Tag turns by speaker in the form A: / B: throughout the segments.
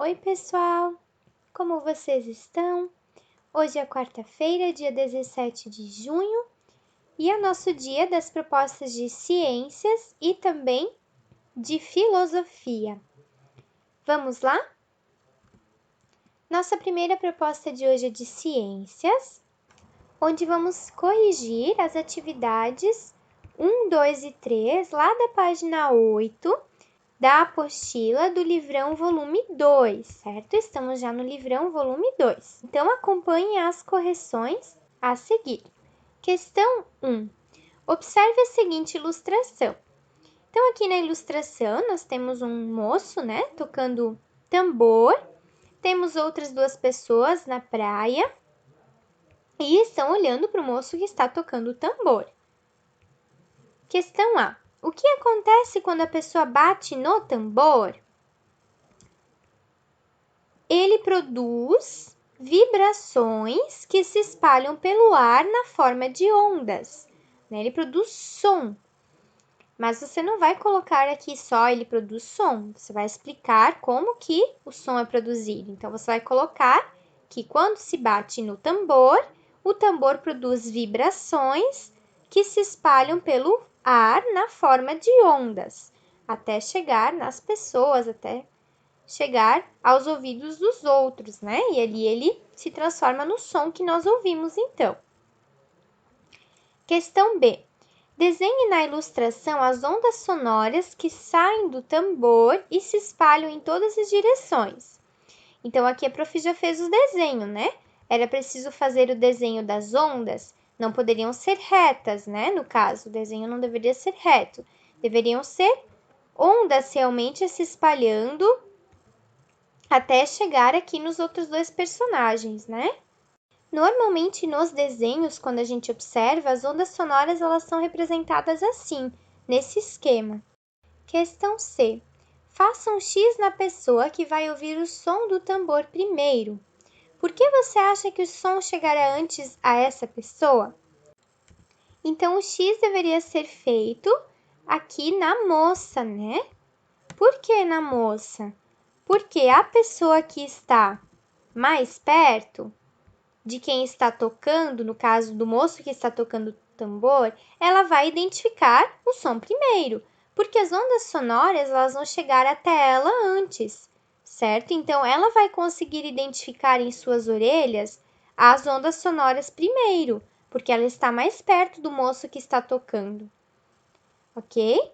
A: Oi, pessoal! Como vocês estão? Hoje é quarta-feira, dia 17 de junho, e é nosso dia das propostas de ciências e também de filosofia. Vamos lá? Nossa primeira proposta de hoje é de ciências, onde vamos corrigir as atividades 1, 2 e 3, lá da página 8, da apostila do livrão volume 2, certo? Estamos já no livrão volume 2. Então, acompanhe as correções a seguir. Questão 1. Observe a seguinte ilustração. Então, aqui na ilustração, nós temos um moço, né, tocando tambor. Temos outras duas pessoas na praia e estão olhando para o moço que está tocando o tambor. Questão A. O que acontece quando a pessoa bate no tambor? Ele produz vibrações que se espalham pelo ar na forma de ondas, né? Ele produz som. Mas você não vai colocar aqui só ele produz som, você vai explicar como que o som é produzido. Então, você vai colocar que quando se bate no tambor, o tambor produz vibrações que se espalham pelo ar na forma de ondas, até chegar nas pessoas, até chegar aos ouvidos dos outros, né? E ali ele se transforma no som que nós ouvimos, então. Questão B. Desenhe na ilustração as ondas sonoras que saem do tambor e se espalham em todas as direções. Então, aqui a prof já fez o desenho, né? Era preciso fazer o desenho das ondas, não poderiam ser retas, né? No caso, o desenho não deveria ser reto. Deveriam ser ondas realmente se espalhando até chegar aqui nos outros dois personagens, né? Normalmente nos desenhos, quando a gente observa, as ondas sonoras elas são representadas assim, nesse esquema. Questão C. Faça um X na pessoa que vai ouvir o som do tambor primeiro. Por que você acha que o som chegará antes a essa pessoa? Então, o X deveria ser feito aqui na moça, né? Por que na moça? Porque a pessoa que está mais perto de quem está tocando, no caso do moço que está tocando o tambor, ela vai identificar o som primeiro, porque as ondas sonoras elas vão chegar até ela antes, certo? Então, ela vai conseguir identificar em suas orelhas as ondas sonoras primeiro, porque ela está mais perto do moço que está tocando, ok?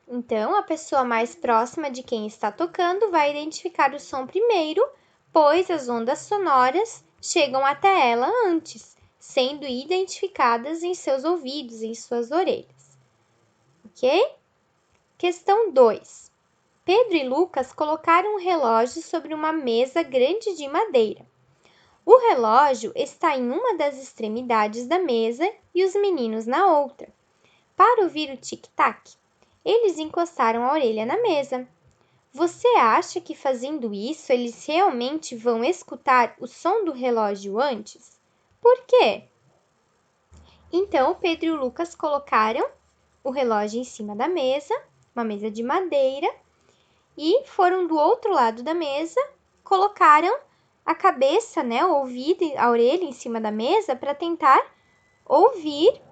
A: Então, a pessoa mais próxima de quem está tocando vai identificar o som primeiro, pois as ondas sonoras chegam até ela antes, sendo identificadas em seus ouvidos, em suas orelhas. Ok? Questão 2. Pedro e Lucas colocaram um relógio sobre uma mesa grande de madeira. O relógio está em uma das extremidades da mesa e os meninos na outra. Para ouvir o tic-tac, eles encostaram a orelha na mesa. Você acha que fazendo isso eles realmente vão escutar o som do relógio antes? Por quê? Então, Pedro e o Lucas colocaram o relógio em cima da mesa, uma mesa de madeira, e foram do outro lado da mesa, colocaram a cabeça, né, o ouvido, a orelha em cima da mesa para tentar ouvir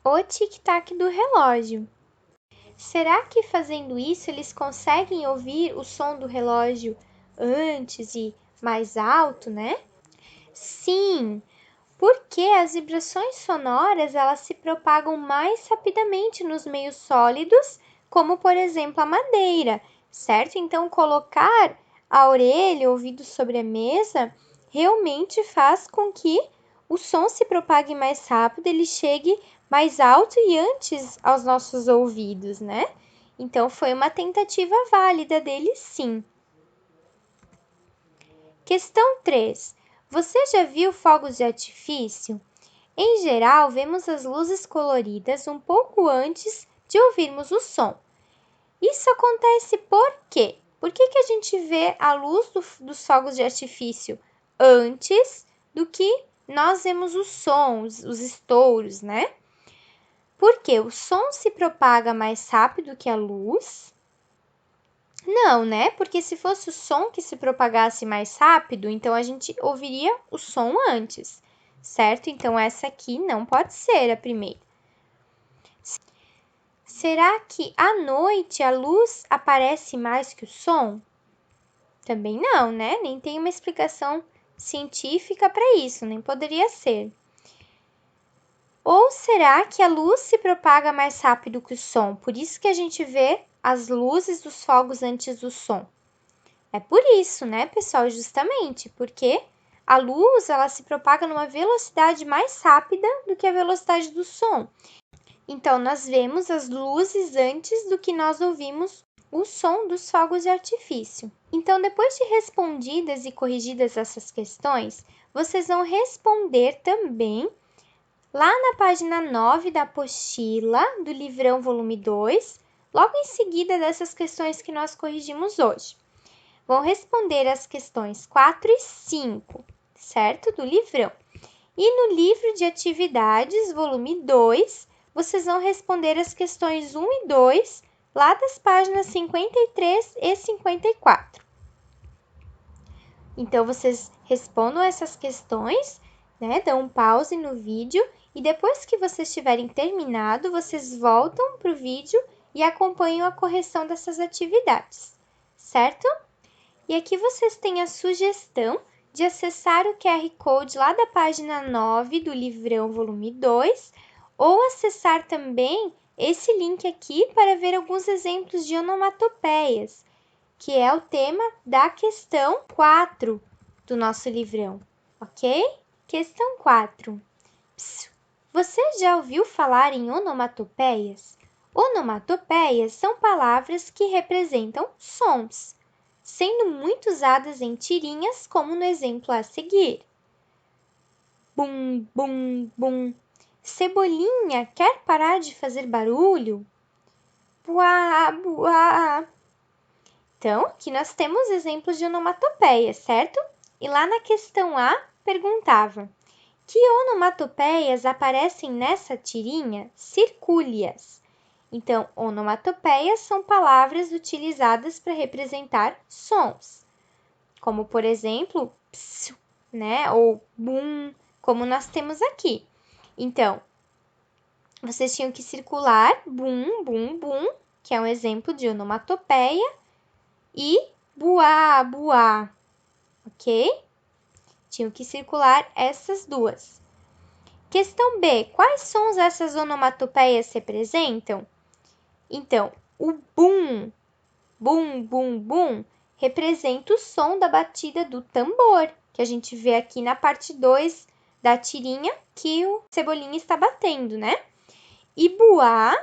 A: o tic-tac do relógio. Será que fazendo isso eles conseguem ouvir o som do relógio antes e mais alto, né? Sim, porque as vibrações sonoras elas se propagam mais rapidamente nos meios sólidos, como por exemplo a madeira, certo? Então colocar a orelha, o ouvido sobre a mesa, realmente faz com que o som se propague mais rápido, ele chegue mais alto e antes aos nossos ouvidos, né? Então, foi uma tentativa válida dele, sim. Questão 3. Você já viu fogos de artifício? Em geral, vemos as luzes coloridas um pouco antes de ouvirmos o som. Isso acontece por quê? Por que a gente vê a luz dos fogos de artifício antes do que nós vemos os sons, os estouros, né? Porque o som se propaga mais rápido que a luz, Não, né? Porque se fosse o som que se propagasse mais rápido, então a gente ouviria o som antes, certo? Então essa aqui não pode ser a primeira. Será que à noite a luz aparece mais que o som? Também não, né? Nem tem uma explicação científica para isso, nem poderia ser. Ou será que a luz se propaga mais rápido que o som? Por isso que a gente vê as luzes dos fogos antes do som. É por isso, né, pessoal? Justamente porque a luz ela se propaga numa velocidade mais rápida do que a velocidade do som. Então, nós vemos as luzes antes do que nós ouvimos o som dos fogos de artifício. Então, depois de respondidas e corrigidas essas questões, vocês vão responder também lá na página 9 da apostila do livrão volume 2, logo em seguida dessas questões que nós corrigimos hoje. Vão responder as questões 4 e 5, certo? Do livrão. E no livro de atividades, volume 2, vocês vão responder as questões 1 e 2, lá das páginas 53 e 54. Então, vocês respondam essas questões, né? Dão um pause no vídeo e depois que vocês tiverem terminado, vocês voltam para o vídeo e acompanham a correção dessas atividades, certo? E aqui vocês têm a sugestão de acessar o QR Code lá da página 9 do livrão volume 2, ou acessar também esse link aqui para ver alguns exemplos de onomatopeias, que é o tema da questão 4 do nosso livrão, ok? Questão 4. Você já ouviu falar em onomatopeias? Onomatopeias são palavras que representam sons, sendo muito usadas em tirinhas, como no exemplo a seguir. Bum, bum, bum. Cebolinha quer parar de fazer barulho? Buá, buá. Então, aqui nós temos exemplos de onomatopeia, certo? E lá na questão A, perguntava: que onomatopeias aparecem nessa tirinha? Circule-as. Então, onomatopeias são palavras utilizadas para representar sons, como, por exemplo, psiu, né? Ou bum, como nós temos aqui. Então, vocês tinham que circular bum, bum, bum, que é um exemplo de onomatopeia, e buá, buá, ok? Tinham que circular essas duas. Questão B. Quais sons essas onomatopeias representam? Então, o bum, bum, bum, bum, representa o som da batida do tambor, que a gente vê aqui na parte 2 da tirinha que o Cebolinha está batendo, né? E buá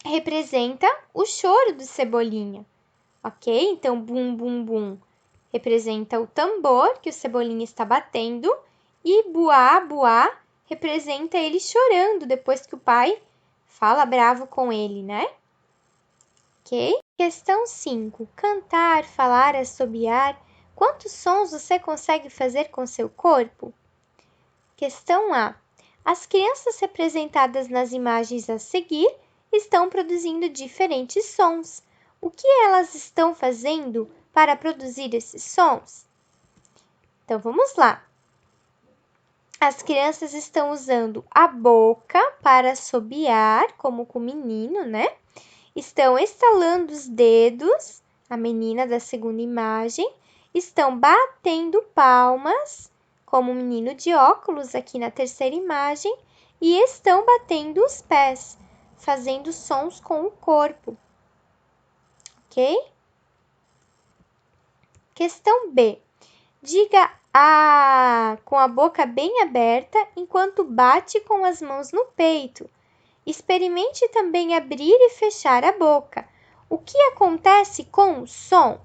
A: representa o choro do Cebolinha, ok? Então, bum, bum, bum representa o tambor que o Cebolinha está batendo e buá, buá representa ele chorando depois que o pai fala bravo com ele, né? Ok? Questão 5. Cantar, falar, assobiar. Quantos sons você consegue fazer com seu corpo? Questão A. As crianças representadas nas imagens a seguir estão produzindo diferentes sons. O que elas estão fazendo para produzir esses sons? Então, vamos lá. As crianças estão usando a boca para assobiar, como com o menino, né? Estão estalando os dedos, a menina da segunda imagem. Estão batendo palmas, como o menino de óculos aqui na terceira imagem. E estão batendo os pés, fazendo sons com o corpo. Ok? Questão B. Diga "ah" com a boca bem aberta enquanto bate com as mãos no peito. Experimente também abrir e fechar a boca. O que acontece com o som?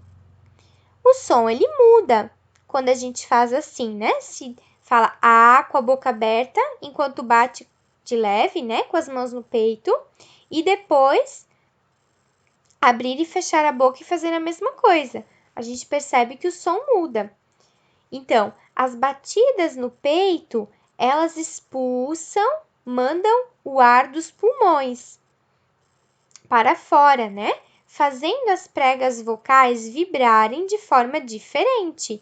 A: O som ele muda quando a gente faz assim, né? Se fala "ah" com a boca aberta enquanto bate de leve, né? Com as mãos no peito. E depois abrir e fechar a boca e fazer a mesma coisa. A gente percebe que o som muda. Então, as batidas no peito, elas expulsam, mandam o ar dos pulmões para fora, né? fazendo as pregas vocais vibrarem de forma diferente.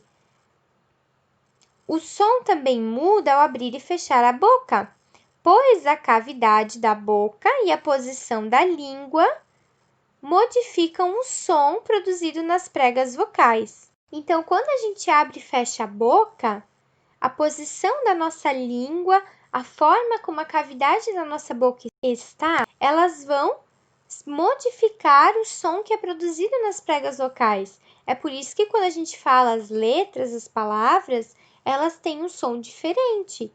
A: O som também muda ao abrir e fechar a boca, pois a cavidade da boca e a posição da língua modificam o som produzido nas pregas vocais. Então, quando a gente abre e fecha a boca, a posição da nossa língua, a forma como a cavidade da nossa boca está, elas vão modificar o som que é produzido nas pregas vocais. É por isso que quando a gente fala as letras, as palavras, elas têm um som diferente.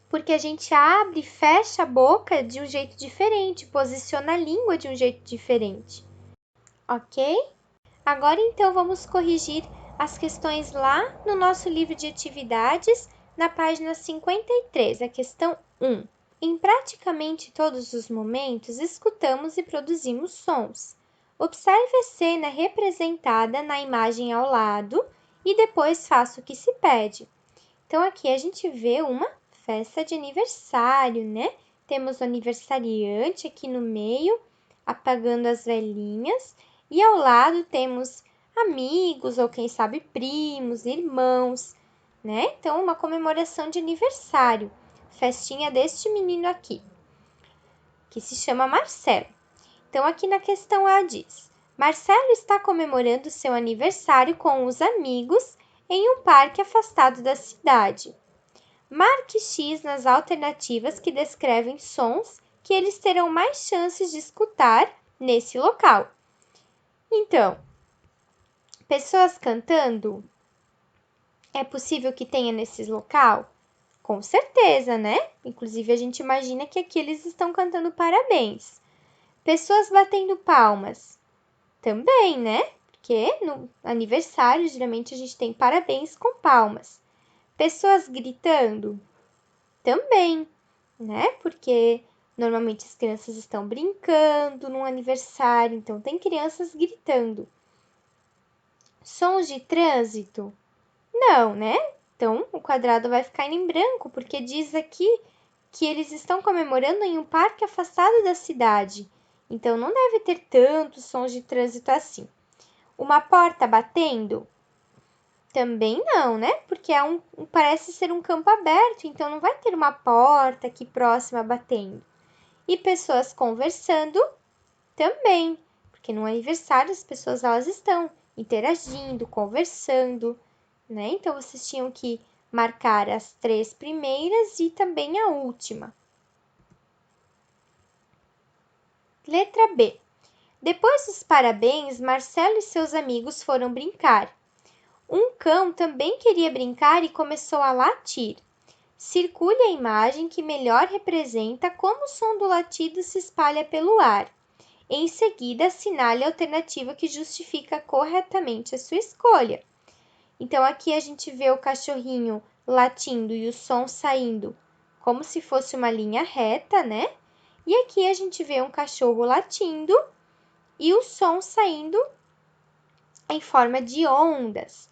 A: Porque a gente abre e fecha a boca de um jeito diferente, posiciona a língua de um jeito diferente. Ok? Agora, então, vamos corrigir as questões lá no nosso livro de atividades, na página 53, a questão 1. Em praticamente todos os momentos, escutamos e produzimos sons. Observe a cena representada na imagem ao lado e depois faça o que se pede. Então, aqui a gente vê uma festa de aniversário, né? Temos o aniversariante aqui no meio, apagando as velhinhas, e ao lado temos amigos ou quem sabe primos, irmãos, né? Então, uma comemoração de aniversário, festinha deste menino aqui, que se chama Marcelo. Então, aqui na questão A diz: Marcelo está comemorando seu aniversário com os amigos em um parque afastado da cidade. Marque X nas alternativas que descrevem sons que eles terão mais chances de escutar nesse local. Então, pessoas cantando, é possível que tenha nesse local? Com certeza, né? Inclusive, a gente imagina que aqui eles estão cantando parabéns. Pessoas batendo palmas, também, né? Porque no aniversário, geralmente, a gente tem parabéns com palmas. Pessoas gritando, também, né? Porque normalmente as crianças estão brincando no aniversário, então tem crianças gritando. Sons de trânsito? Não, né? Então o quadrado vai ficar em branco, porque diz aqui que eles estão comemorando em um parque afastado da cidade. Então não deve ter tantos sons de trânsito assim. Uma porta batendo? Também não, né? Porque parece ser um campo aberto, então não vai ter uma porta aqui próxima batendo. E pessoas conversando? Também, porque no aniversário as pessoas elas estão interagindo, conversando, né? Então vocês tinham que marcar as 3 primeiras e também a última. Letra B. Depois dos parabéns, Marcelo e seus amigos foram brincar. Um cão também queria brincar e começou a latir. Circule a imagem que melhor representa como o som do latido se espalha pelo ar. Em seguida, assinale a alternativa que justifica corretamente a sua escolha. Então, aqui a gente vê o cachorrinho latindo e o som saindo como se fosse uma linha reta, né? E aqui a gente vê um cachorro latindo e o som saindo em forma de ondas.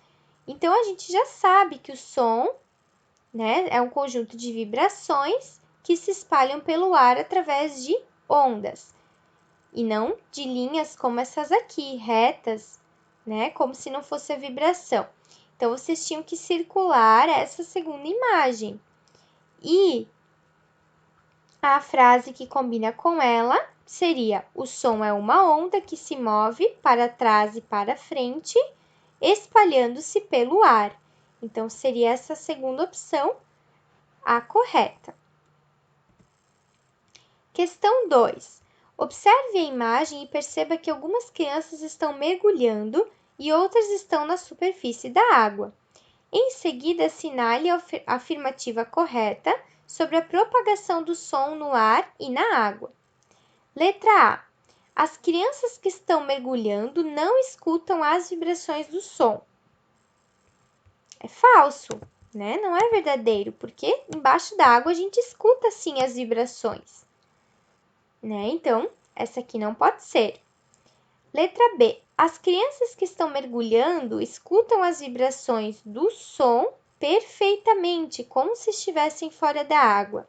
A: Então, a gente já sabe que o som, né, é um conjunto de vibrações que se espalham pelo ar através de ondas. E não de linhas como essas aqui, retas, né, como se não fosse a vibração. Então, vocês tinham que circular essa segunda imagem. E a frase que combina com ela seria: o som é uma onda que se move para trás e para frente, espalhando-se pelo ar. Então, seria essa segunda opção a correta. Questão 2. Observe a imagem e perceba que algumas crianças estão mergulhando e outras estão na superfície da água. Em seguida, assinale a afirmativa correta sobre a propagação do som no ar e na água. Letra A. As crianças que estão mergulhando não escutam as vibrações do som. É falso, né? Não é verdadeiro, porque embaixo da água a gente escuta sim as vibrações, né? Então, essa aqui não pode ser. Letra B. As crianças que estão mergulhando escutam as vibrações do som perfeitamente, como se estivessem fora da água.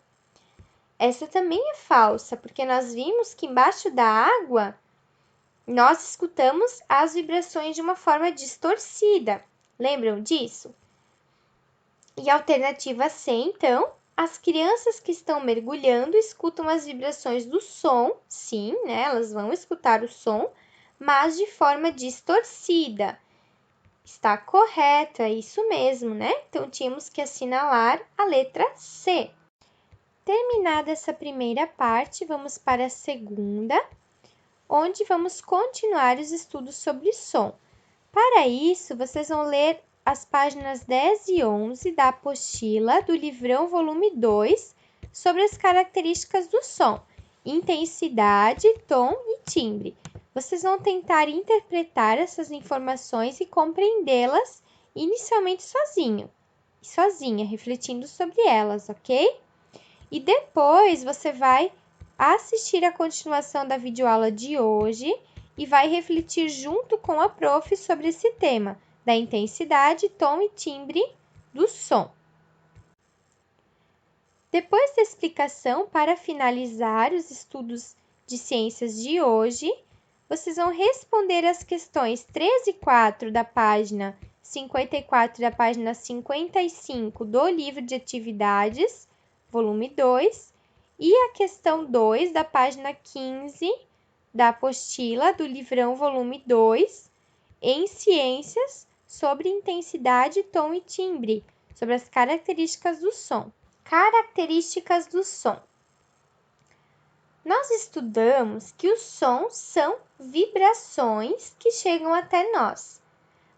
A: Essa também é falsa, porque nós vimos que embaixo da água nós escutamos as vibrações de uma forma distorcida. Lembram disso? E a alternativa C, então, as crianças que estão mergulhando escutam as vibrações do som, sim, né? Elas vão escutar o som, mas de forma distorcida. Está correto, é isso mesmo, né? Então, tínhamos que assinalar a letra C. Terminada essa primeira parte, vamos para a segunda, onde vamos continuar os estudos sobre som. Para isso, vocês vão ler as páginas 10 e 11 da apostila do livrão volume 2 sobre as características do som, intensidade, tom e timbre. Vocês vão tentar interpretar essas informações e compreendê-las inicialmente sozinha, refletindo sobre elas, ok? E depois você vai assistir a continuação da videoaula de hoje e vai refletir junto com a prof sobre esse tema da intensidade, tom e timbre do som. Depois da explicação, para finalizar os estudos de ciências de hoje, vocês vão responder as questões 3 e 4 da página 54 e da página 55 do livro de atividades, volume 2, e a questão 2 da página 15 da apostila do livrão volume 2, em ciências, sobre intensidade, tom e timbre, sobre as características do som. Características do som. Nós estudamos que os sons são vibrações que chegam até nós.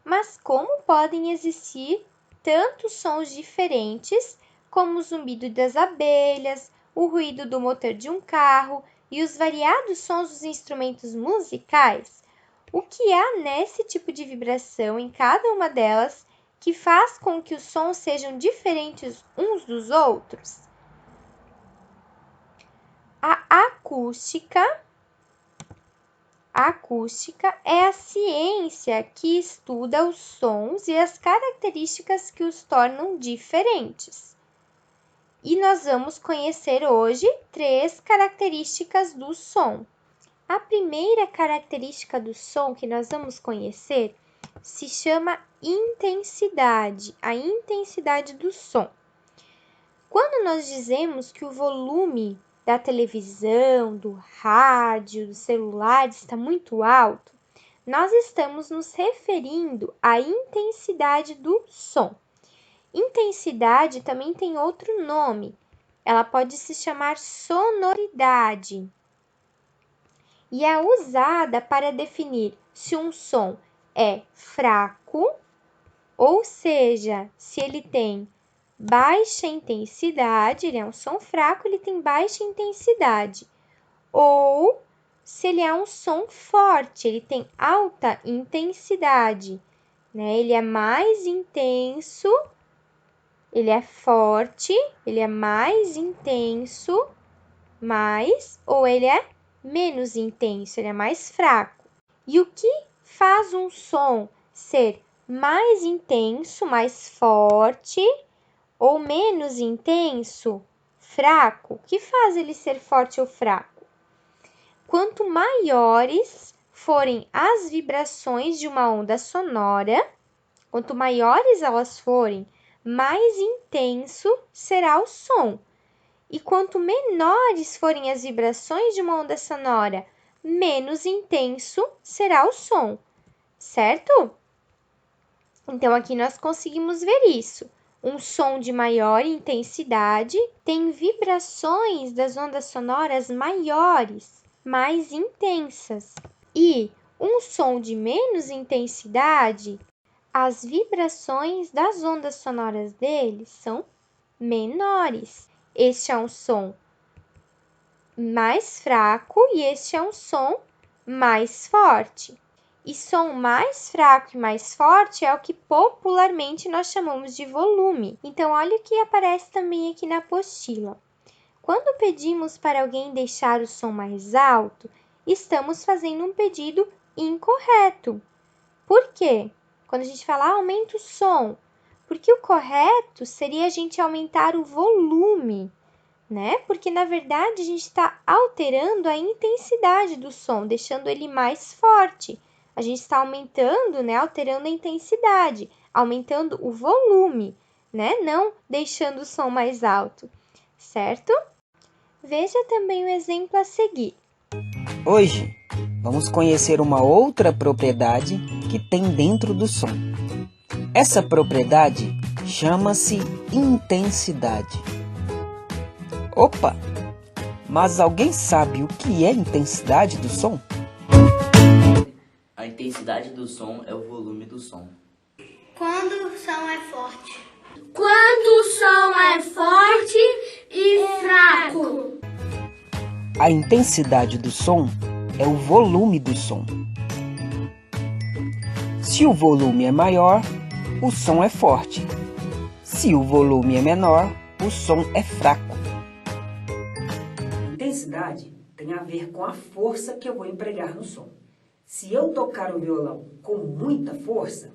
A: Mas como podem existir tantos sons diferentes, como o zumbido das abelhas, o ruído do motor de um carro e os variados sons dos instrumentos musicais? O que há nesse tipo de vibração em cada uma delas que faz com que os sons sejam diferentes uns dos outros? A acústica é a ciência que estuda os sons e as características que os tornam diferentes. E nós vamos conhecer hoje 3 características do som. A primeira característica do som que nós vamos conhecer se chama intensidade, a intensidade do som. Quando nós dizemos que o volume da televisão, do rádio, do celular está muito alto, nós estamos nos referindo à intensidade do som. Intensidade também tem outro nome, ela pode se chamar sonoridade e é usada para definir se um som é fraco, ou seja, se ele tem baixa intensidade, ele é um som fraco, ele tem baixa intensidade, ou se ele é um som forte, ele tem alta intensidade, né? Ele é mais intenso, ele é forte, ele é mais intenso, ou ele é menos intenso, ele é mais fraco. E o que faz um som ser mais intenso, mais forte ou menos intenso, fraco? O que faz ele ser forte ou fraco? Quanto maiores forem as vibrações de uma onda sonora, quanto maiores elas forem, mais intenso será o som. E quanto menores forem as vibrações de uma onda sonora, menos intenso será o som, certo? Então, aqui nós conseguimos ver isso. Um som de maior intensidade tem vibrações das ondas sonoras maiores, mais intensas. E um som de menos intensidade, as vibrações das ondas sonoras dele são menores. Este é um som mais fraco e este é um som mais forte. E som mais fraco e mais forte é o que popularmente nós chamamos de volume. Então, olha o que aparece também aqui na apostila. Quando pedimos para alguém deixar o som mais alto, estamos fazendo um pedido incorreto. Por quê? Quando a gente fala aumenta o som, porque o correto seria a gente aumentar o volume, né? Porque, na verdade, a gente está alterando a intensidade do som, deixando ele mais forte. A gente está aumentando, né? Alterando a intensidade, aumentando o volume, né? Não deixando o som mais alto, certo? Veja também o exemplo a seguir.
B: Hoje, vamos conhecer uma outra propriedade que tem dentro do som. Essa propriedade chama-se intensidade. Opa! Mas alguém sabe o que é intensidade do som?
C: A intensidade do som é o volume do som.
D: Quando o som é forte.
E: Quando o som é forte e fraco.
B: A intensidade do som é o volume do som. Se o volume é maior, o som é forte. Se o volume é menor, o som é fraco.
F: Intensidade tem a ver com a força que eu vou empregar no som. Se eu tocar o violão com muita força,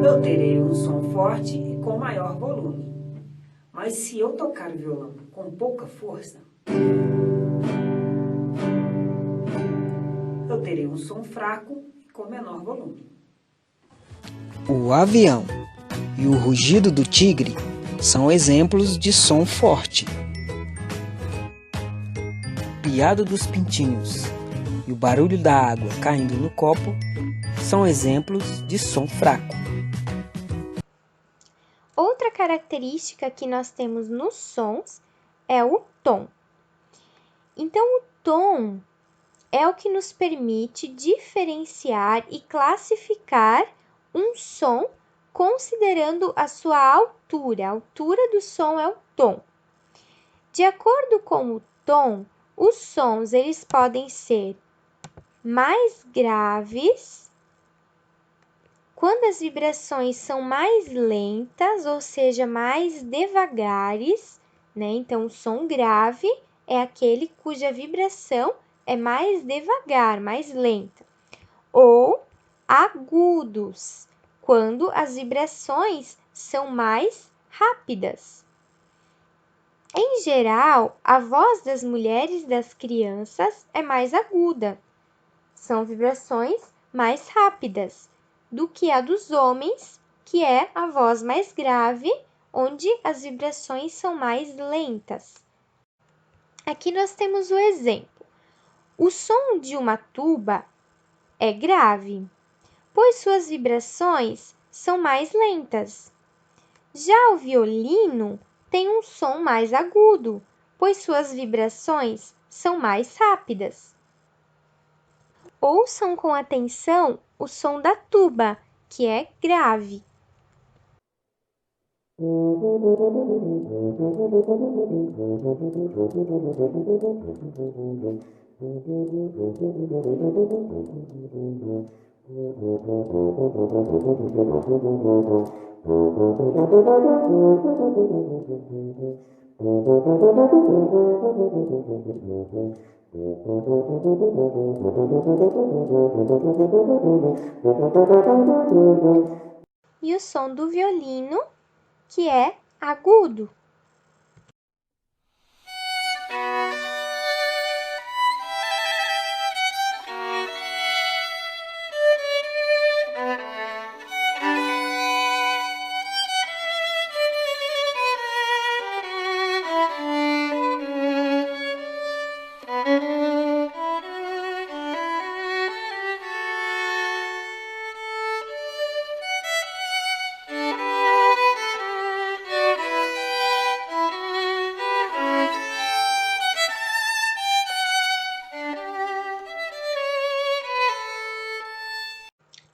F: eu terei um som forte e com maior volume. Mas se eu tocar o violão com pouca força, eu terei um som fraco e com menor volume.
B: O avião e o rugido do tigre são exemplos de som forte. O piado dos pintinhos e o barulho da água caindo no copo são exemplos de som fraco.
A: Outra característica que nós temos nos sons é o tom. Então, o tom é o que nos permite diferenciar e classificar um som considerando a sua altura. A altura do som é o tom. De acordo com o tom, os sons eles podem ser mais graves, quando as vibrações são mais lentas, ou seja, mais devagares, né? Então, o som grave é aquele cuja vibração é mais devagar, mais lenta. Ou agudos, quando as vibrações são mais rápidas. Em geral, a voz das mulheres e das crianças é mais aguda. São vibrações mais rápidas do que a dos homens, que é a voz mais grave, onde as vibrações são mais lentas. Aqui nós temos o exemplo. O som de uma tuba é grave, pois suas vibrações são mais lentas. Já o violino tem um som mais agudo, pois suas vibrações são mais rápidas. Ouçam com atenção o som da tuba, que é grave. E o som do violino, que é agudo.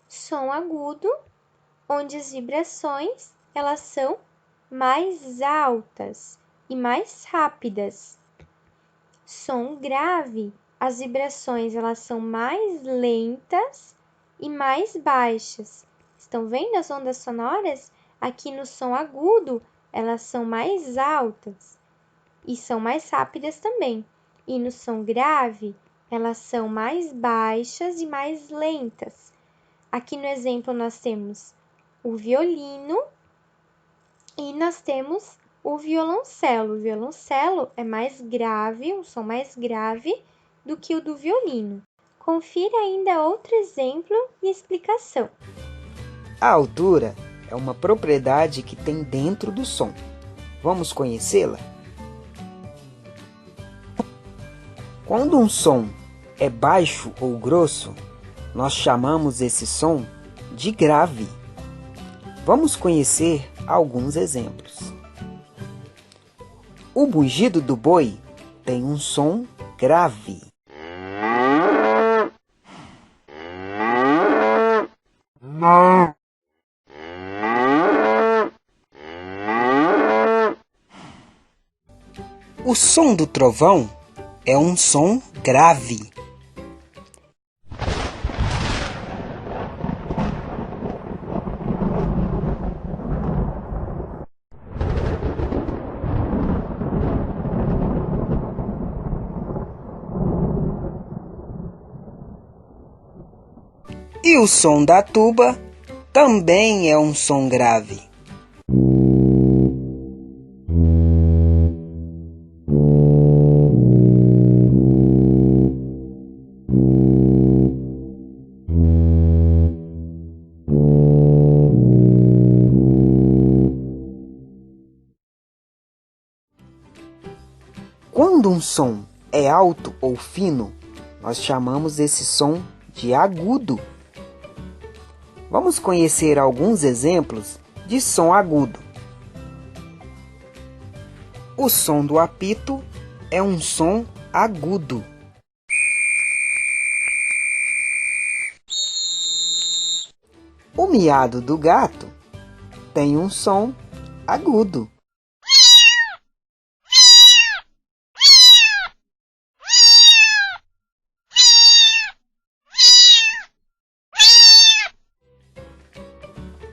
A: Som agudo, onde as vibrações elas são mais altas e mais rápidas. Som grave, as vibrações elas são mais lentas e mais baixas. Estão vendo as ondas sonoras? Aqui no som agudo, elas são mais altas e são mais rápidas também. E no som grave, elas são mais baixas e mais lentas. Aqui no exemplo nós temos o violino E nós temos o violoncelo. O violoncelo é mais grave, um som mais grave do que o do violino. Confira ainda outro exemplo e explicação.
B: A altura é uma propriedade que tem dentro do som. Vamos conhecê-la? Quando um som é baixo ou grosso, nós chamamos esse som de grave. Vamos conhecer alguns exemplos. O mugido do boi tem um som grave. O som do trovão é um som grave. E o som da tuba também é um som grave. Quando um som é alto ou fino, nós chamamos esse som de agudo. Vamos conhecer alguns exemplos de som agudo. O som do apito é um som agudo. O miado do gato tem um som agudo.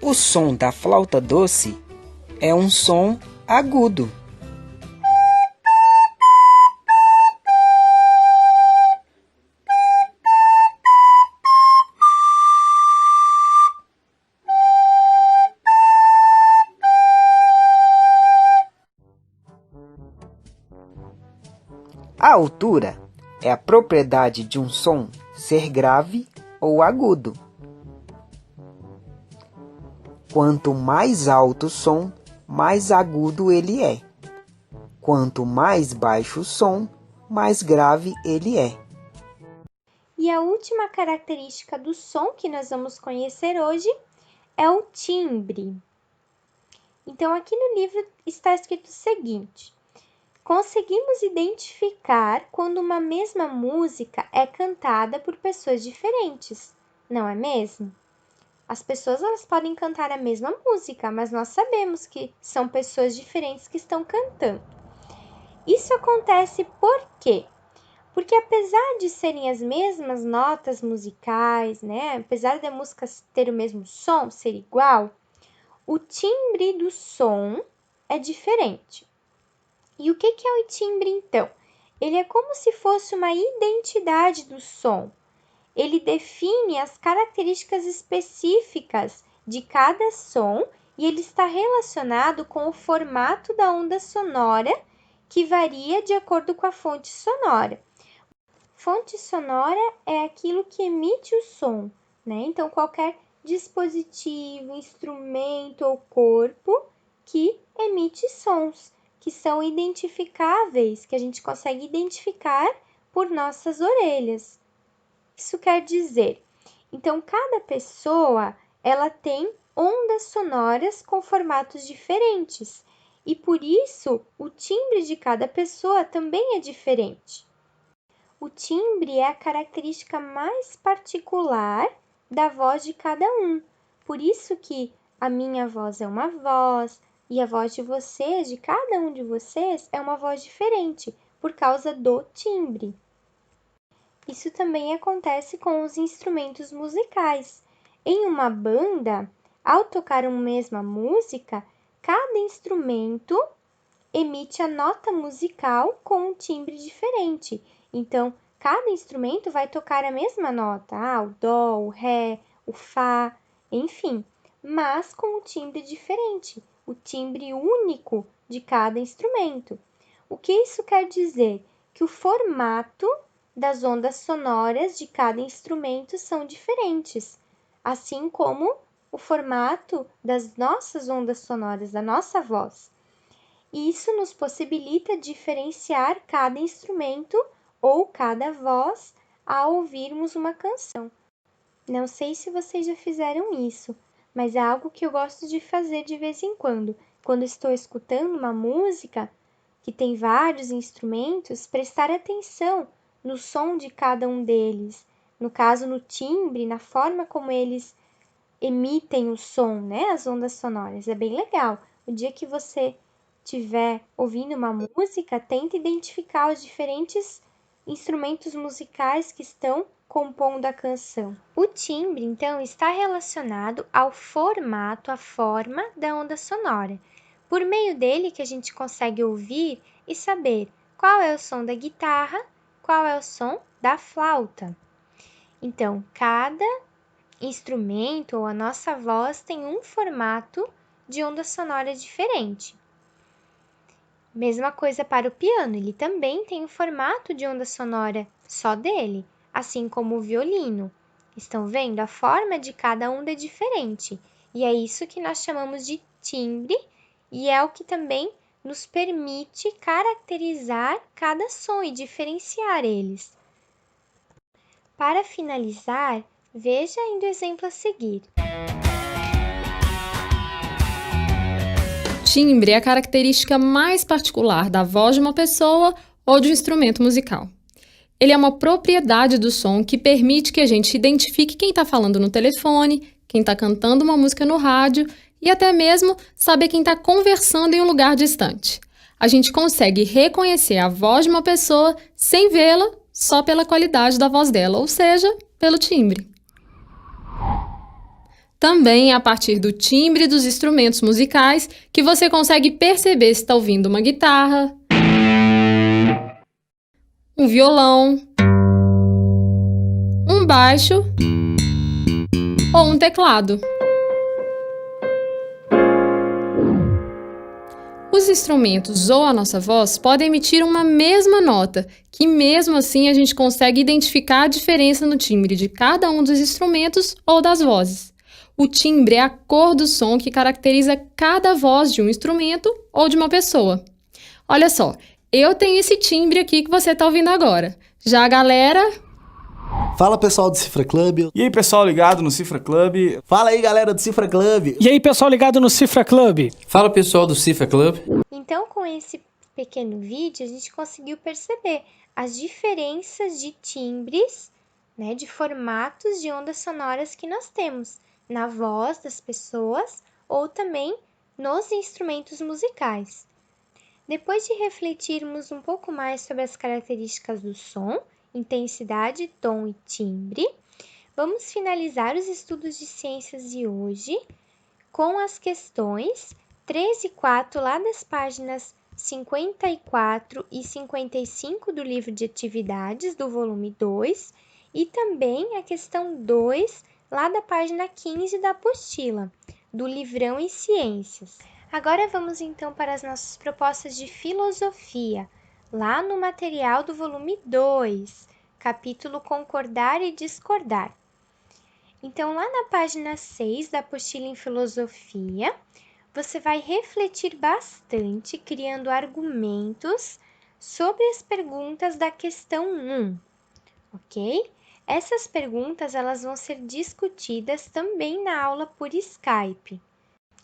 B: O som da flauta doce é um som agudo. A altura é a propriedade de um som ser grave ou agudo. Quanto mais alto o som, mais agudo ele é. Quanto mais baixo o som, mais grave ele é.
A: E a última característica do som que nós vamos conhecer hoje é o timbre. Então, aqui no livro está escrito o seguinte: conseguimos identificar quando uma mesma música é cantada por pessoas diferentes, não é mesmo? As pessoas elas podem cantar a mesma música, mas nós sabemos que são pessoas diferentes que estão cantando. Isso acontece por quê? Porque apesar de serem as mesmas notas musicais, né? Apesar da música ter o mesmo som, ser igual, o timbre do som é diferente. E o que é o timbre, então? Ele é como se fosse uma identidade do som. Ele define as características específicas de cada som e ele está relacionado com o formato da onda sonora, que varia de acordo com a fonte sonora. Fonte sonora é aquilo que emite o som, né? Então, qualquer dispositivo, instrumento ou corpo que emite sons, que são identificáveis, que a gente consegue identificar por nossas orelhas. Isso quer dizer, então, cada pessoa, ela tem ondas sonoras com formatos diferentes, e por isso, o timbre de cada pessoa também é diferente. O timbre é a característica mais particular da voz de cada um. Por isso que a minha voz é uma voz e a voz de vocês, de cada um de vocês, é uma voz diferente, por causa do timbre. Isso também acontece com os instrumentos musicais. Em uma banda, ao tocar uma mesma música, cada instrumento emite a nota musical com um timbre diferente. Então, cada instrumento vai tocar a mesma nota, o dó, o ré, o fá, enfim, mas com um timbre diferente, o timbre único de cada instrumento. O que isso quer dizer? Que o formato das ondas sonoras de cada instrumento são diferentes, assim como o formato das nossas ondas sonoras, da nossa voz. Isso nos possibilita diferenciar cada instrumento ou cada voz ao ouvirmos uma canção. Não sei se vocês já fizeram isso, mas é algo que eu gosto de fazer de vez em quando. Quando estou escutando uma música que tem vários instrumentos, prestar atenção no som de cada um deles. No caso, no timbre, na forma como eles emitem o som, né? As ondas sonoras. É bem legal. O dia que você estiver ouvindo uma música, tente identificar os diferentes instrumentos musicais que estão compondo a canção. O timbre, então, está relacionado ao formato, à forma da onda sonora. Por meio dele que a gente consegue ouvir e saber qual é o som da guitarra, qual é o som da flauta. Então, cada instrumento ou a nossa voz tem um formato de onda sonora diferente. Mesma coisa para o piano, ele também tem um formato de onda sonora só dele, assim como o violino. Estão vendo? A forma de cada onda é diferente, e é isso que nós chamamos de timbre, e é o que também nos permite caracterizar cada som e diferenciar eles. Para finalizar, veja ainda o exemplo a seguir.
G: Timbre é a característica mais particular da voz de uma pessoa ou de um instrumento musical. Ele é uma propriedade do som que permite que a gente identifique quem está falando no telefone, quem está cantando uma música no rádio e até mesmo saber quem está conversando em um lugar distante. A gente consegue reconhecer a voz de uma pessoa sem vê-la só pela qualidade da voz dela, ou seja, pelo timbre. Também é a partir do timbre dos instrumentos musicais que você consegue perceber se está ouvindo uma guitarra, um violão, um baixo ou um teclado. Os instrumentos ou a nossa voz podem emitir uma mesma nota, que mesmo assim a gente consegue identificar a diferença no timbre de cada um dos instrumentos ou das vozes. O timbre é a cor do som que caracteriza cada voz de um instrumento ou de uma pessoa. Olha só, eu tenho esse timbre aqui que você está ouvindo agora. Já a galera...
H: Fala pessoal do Cifra Club.
I: E aí pessoal ligado no Cifra Club.
H: Fala aí galera do Cifra Club.
J: E aí pessoal ligado no Cifra Club.
K: Fala pessoal do Cifra Club.
A: Então, com esse pequeno vídeo, a gente conseguiu perceber as diferenças de timbres, né, de formatos de ondas sonoras que nós temos na voz das pessoas ou também nos instrumentos musicais. Depois de refletirmos um pouco mais sobre as características do som, intensidade, tom e timbre, vamos finalizar os estudos de ciências de hoje com as questões 3 e 4 lá das páginas 54 e 55 do livro de atividades do volume 2 e também a questão 2 lá da página 15 da apostila, do livrão em ciências. Agora vamos então para as nossas propostas de filosofia, lá no material do volume 2, capítulo Concordar e Discordar. Então, lá na página 6 da apostila em filosofia, você vai refletir bastante, criando argumentos sobre as perguntas da questão 1, ok? Essas perguntas elas vão ser discutidas também na aula por Skype.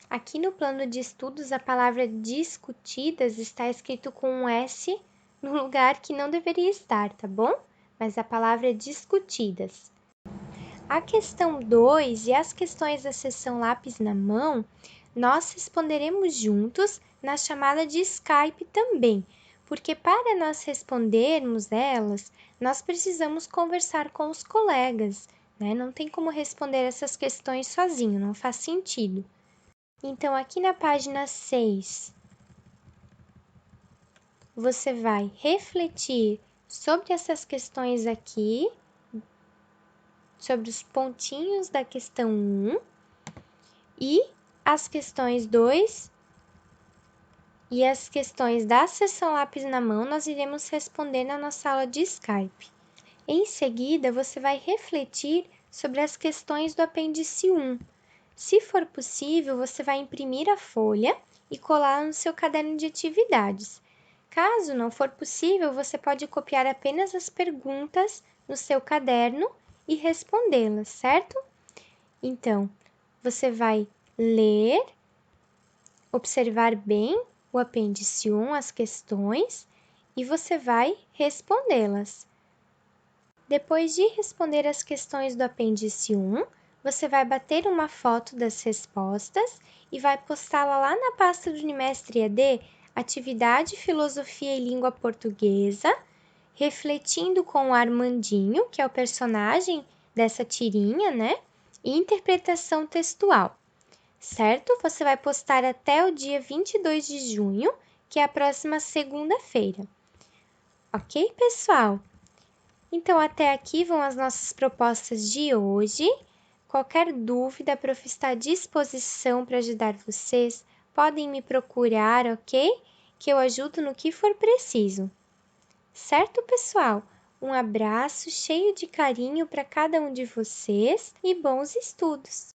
A: Aqui no plano de estudos, a palavra discutidas está escrito com um S no lugar que não deveria estar, tá bom? Mas a palavra é discutidas. A questão 2 e as questões da seção lápis na mão, nós responderemos juntos na chamada de Skype também, porque para nós respondermos elas, nós precisamos conversar com os colegas, né? Não tem como responder essas questões sozinho, não faz sentido. Então, aqui na página 6, você vai refletir sobre essas questões aqui, sobre os pontinhos da questão 1 e as questões 2 E as questões da sessão lápis na mão nós iremos responder na nossa aula de Skype. Em seguida, você vai refletir sobre as questões do apêndice 1. Se for possível, você vai imprimir a folha e colar no seu caderno de atividades. Caso não for possível, você pode copiar apenas as perguntas no seu caderno e respondê-las, certo? Então, você vai ler, observar bem o apêndice 1, as questões, e você vai respondê-las. Depois de responder as questões do apêndice 1, você vai bater uma foto das respostas e vai postá-la lá na pasta do Unimestre EAD, Atividade Filosofia e Língua Portuguesa, refletindo com o Armandinho, que é o personagem dessa tirinha, né? E interpretação textual. Certo? Você vai postar até o dia 22 de junho, que é a próxima segunda-feira. Ok, pessoal? Então, até aqui vão as nossas propostas de hoje. Qualquer dúvida, a prof está à disposição para ajudar vocês. Podem me procurar, ok? Que eu ajudo no que for preciso. Certo, pessoal? Um abraço cheio de carinho para cada um de vocês e bons estudos!